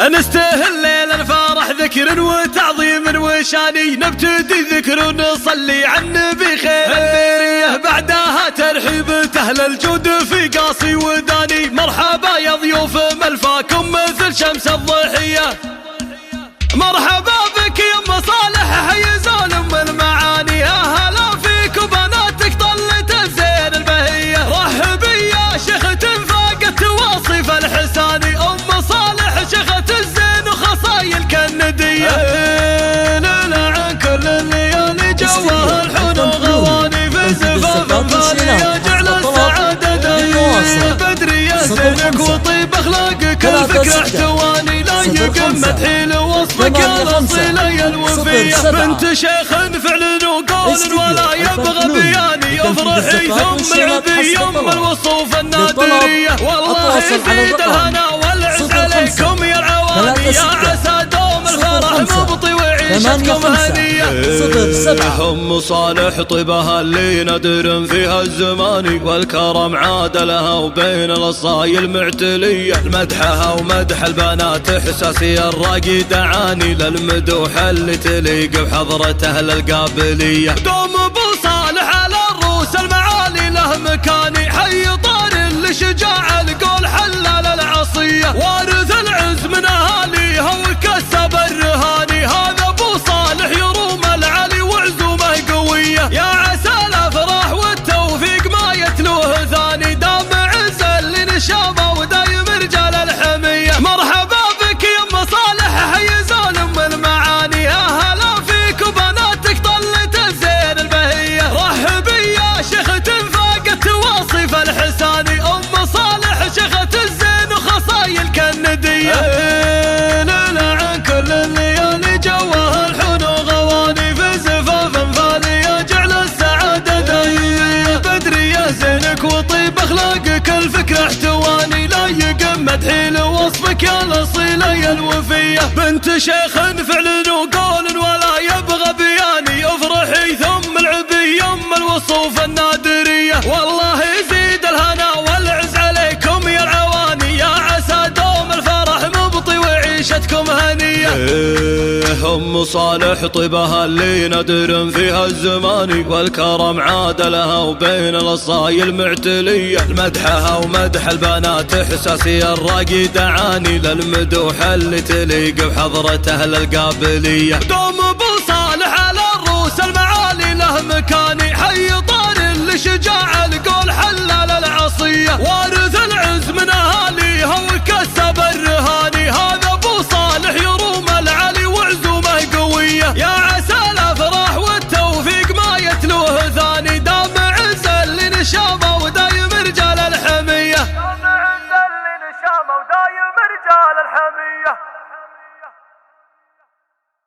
أنسته الليل الفرح ذكر وتعظيم وشاني، نبتدي ذكر ونصلي على النبي خير البرية، بعدها ترحيب أهل الجود في قاصي وداني. مرحبا يا ضيوف ملفاكم مثل شمس الضحية، مرحبا بك يا ام صالح حيزون ام المعاني، يا هلا فيك وبناتك طلت الزين البهية. رحبي يا شيخة فاقت واصف الحساني، ام صالح شيخة الزين وخصايل كالندية. لنا عن كل الليالي جوها الحن وغواني، في زفاف غالية جعل السعادة دايمة. بدري يا زينك وطيب اخلاقك الفكر احتواني، لا يقم مدحي لوصفك الاصيلة يا الوفية. بنت شيخ فعل وقول ولا يبغى بياني، افرحي ثم العبي يم الوصوف النادرية. والله يزيد الهنا والعز عليكم يا العواني، يا عسى دوم الفرح مبطي وعيشتكم هنية. ام صالح طيبها اللي ندر فيها الزمان، والكرم عاد لها وبين الاصايل معتلية. مدحها ومدح البنات احساسي الراقي دعاني، للمدوح اللي تليق بحضرة اهل القابلية. دوم ابو صالح على الروس المعالي له مكاني، حي طار لشجاع القول حلال العصية، وارث العز من اهاليها وكسب الرهاني. هذا ابو صالح يروم العلي وعزومه قوية، يا عسى الافراح والتوفيق ما يتلوه ثاني. دام عز اللي نشامه ودايم رجال الحمية. مرحبا بك يا ام صالح حيزون ام المعاني، يا هلا فيك وبناتك طلت الزين البهية. رحبي يا شيخة فاقت واصف الحساني، ام صالح شيخة الزين وخصايل كالندية. لنا عن كل الليالي جوها الحن وغواني، في زفاف فالية جعل السعادة دايمة. بدري يا زينك وطيب اخلاقك الفكر احتواني، لا يقم مدحي لوصفك يا الاصيلة يا الوفية. بنت شيخ فعل وقول ولا يبغى بياني، افرحي ثم العبي يم الوصوف النادرية. والله يزيد الهنا والعز عليكم يا العواني، يا عسى دوم الفرح مبطي وعيشتكم هنية. ام صالح طيبها اللي ندر فيها الزمان، والكرم عاد لها وبين الاصايل معتلية. مدحها ومدح البنات احساسي الراقي دعاني، للمدوح اللي تليق بحضرة اهل القابلية. دوم ابو صالح على الروس المعالي له مكاني، حي طار لشجاع القول حلال العصية، وارث العز من اهاليها وكسب الرهاني. هذا ابو صالح يروم العلي وعزومه قوية، يا عسى الافراح والتوفيق ما يتلوه ثاني. دام عز اللي نشامه ودايم رجال الحمية، دام عز اللي نشامه ودايم رجال الحمية.